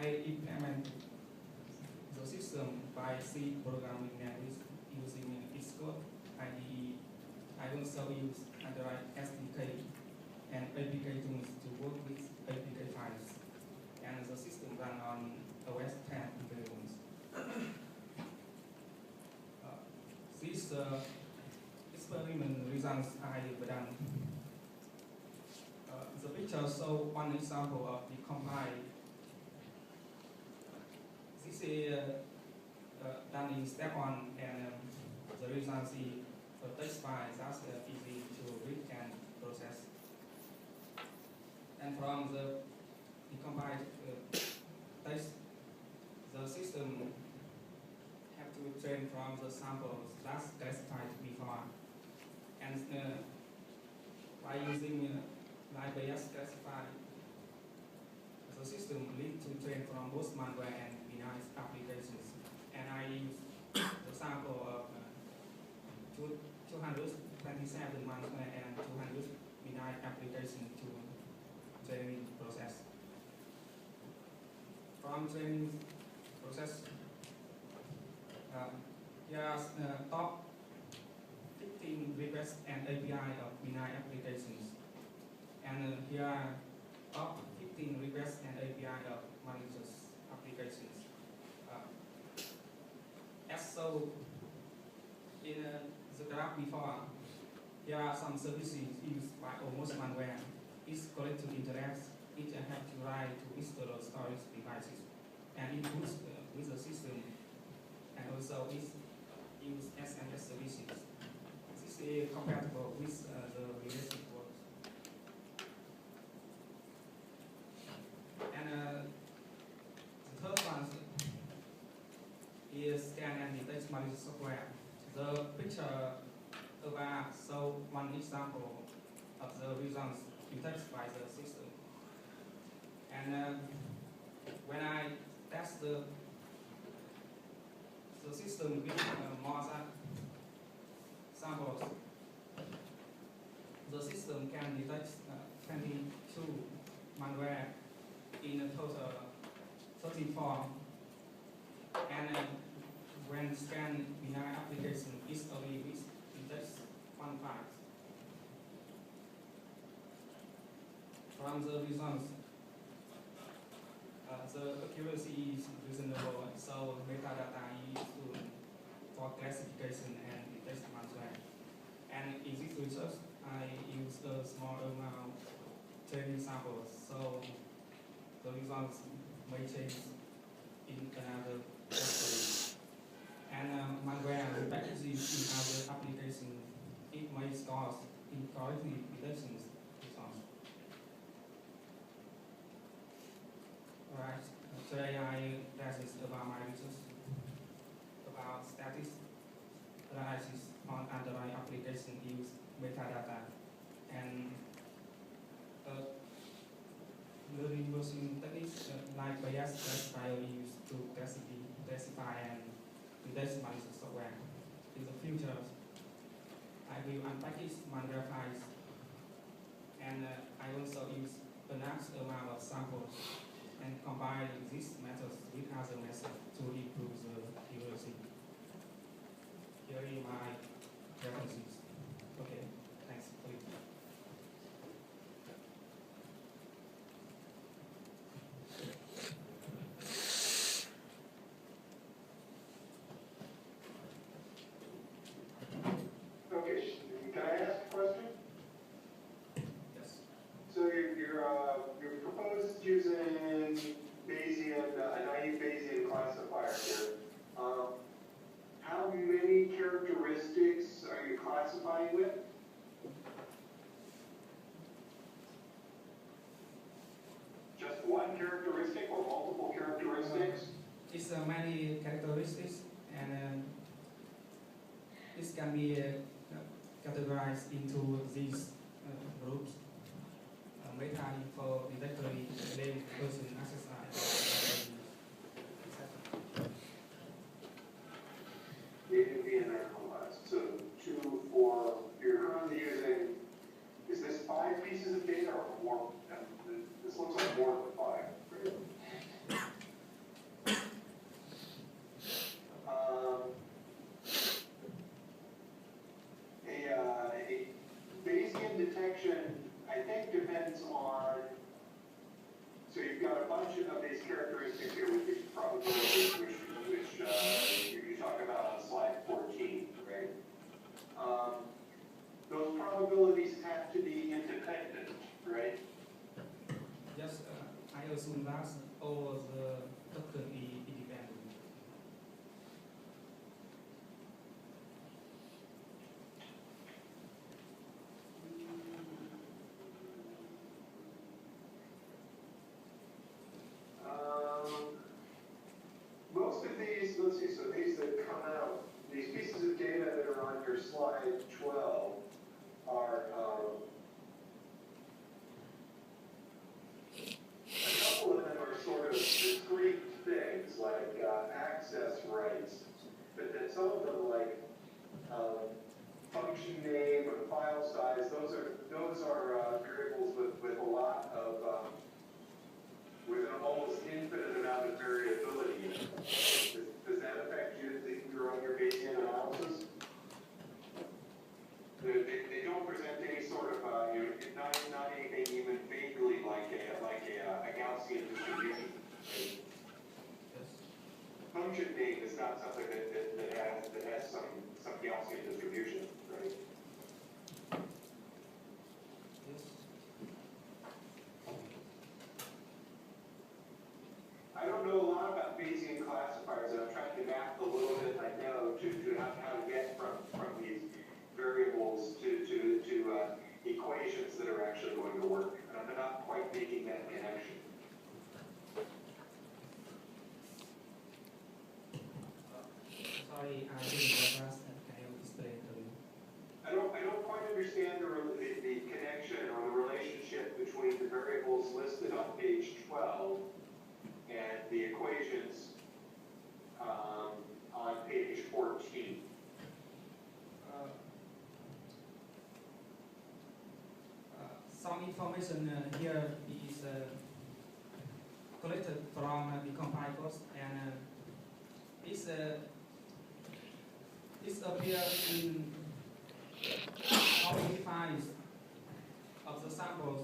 I implement the system by C programming language using its code IDE. I also use Android SDK and APK tools to work with APK files, and the system runs on OS 10 environments. These experiment results I've done. The picture shows one example of the compile. This is done in step 1, and the results is a text file that's easy to read and process. And from the compiled text, the system have to train from the samples that's classified before. And by using libraries classified, the system needs to train from both malware and benign applications. And I use the sample of 227 malware and 200 benign applications to training process. From training process, here's top 15 requests and API of benign applications. And here are top 15 requests and API of malicious applications. As so in the graph before, here are some services used by almost malware. It's collected internet, it has to write to install storage devices, and it boots with the system, and also it uses SMS services. This is compatible with the related works. And the third one is scan and detect malicious software. The picture above shows one example of the results detected by the system. And when I test the system with more samples, the system can detect 22 malware in a total 34. And when scan benign application, it's only detects 1 part. From the results, the accuracy is reasonable, so metadata is used for classification and detection malware. And in this research, I use a small amount training samples, so the results may change in another category. And malware packages in other applications, it may cause incorrectly detections results. Alright, today that is about my research about static analysis on Android application use metadata and learning machine techniques like bias classifier used to classify and detect malicious software. In the future, I will unpackage malware files, and I also use a large amount of samples and combine these methods with other methods to improve the accuracy. Here are my references. Okay, thanks. Okay, can I ask a question? Yes. So you're proposed using Bayesian, a naive Bayesian classifier here. How many characteristics are you classifying with? Just one characteristic or multiple characteristics? It's many characteristics, and this can be categorized into these groups: meta info, directory, name, person, SSI, Native and normalized. So 2, 4, you're currently using, is this 5 pieces of data or more? This looks like more than 5, right? here with these probabilities, which you talk about on slide 14, right? Those probabilities have to be independent, right? Yes, I assume that all the token is independent. Most of these, let's see, so these that come out, these pieces of data that are on your slide 12 are, a couple of them are sort of discrete things, like access rights, but then some of them, like function name or file size, those are variables with a lot of, with an almost infinite amount of variability. Does that affect you if you're on your Bayesian analysis? They don't present any sort of, not anything even vaguely like a Gaussian distribution. Yes. Function name is not something that has some Gaussian distribution, right? Yes. I don't know a lot about Bayesian classifiers, and I'm trying to map the little bit I know to how to get from these variables to equations that are actually going to work. And I'm not quite making that connection. Sorry, I didn't understand. Can you explain to me? I don't quite understand the connection or the relationship between the variables listed on page 12 and the equations on page 14. Some information here is collected from the compilers, and this appears in how many files of the samples.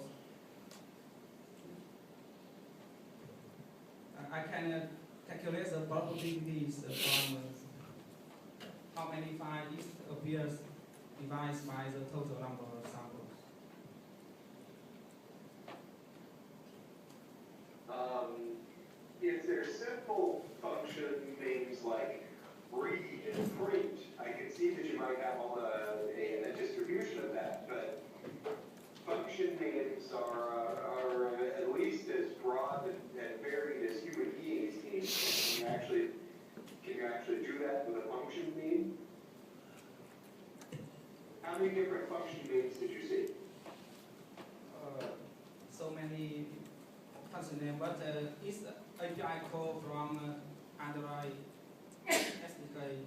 I can calculate the probabilities from how many files it appears divided by the total number of samples. If they're simple function names like read and print, I can see that you might have a distribution of that, but function names are at least as broad and varied as human beings names. Can you actually do that with a function name? How many different function names did you see? So many function names, but it's API call from Android SDK.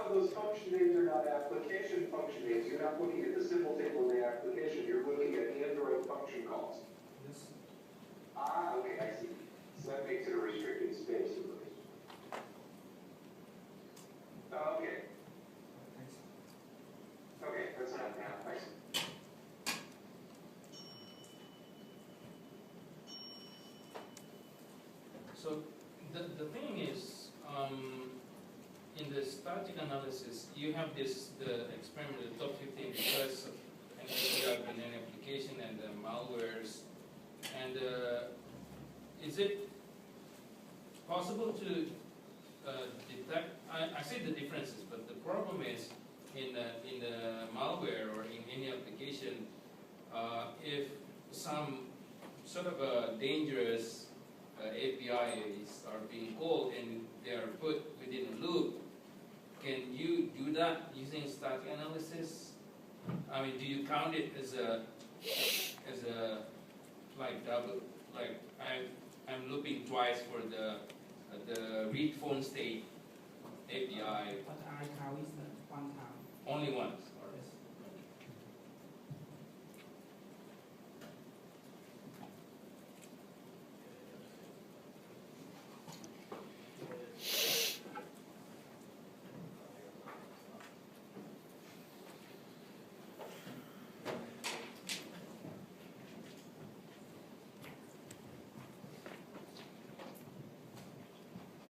Those function names are not application function names. You're not looking at the symbol table in the application. You're looking at Android function calls. Yes. Okay, I see. So that makes it a restricted space. Okay. Thanks. Okay, that's enough now. I see. So the thing is, in the static analysis, you have the experiment, the top 15 requests of an API in an application and the malwares. And is it possible to detect? I see the differences, but the problem is in the malware or in any application, if some sort of a dangerous APIs are being called and they are put within a loop, can you do that using static analysis? I mean, do you count it as a like double, like I'm looping twice for the read phone state API? But I count it one time. Only once.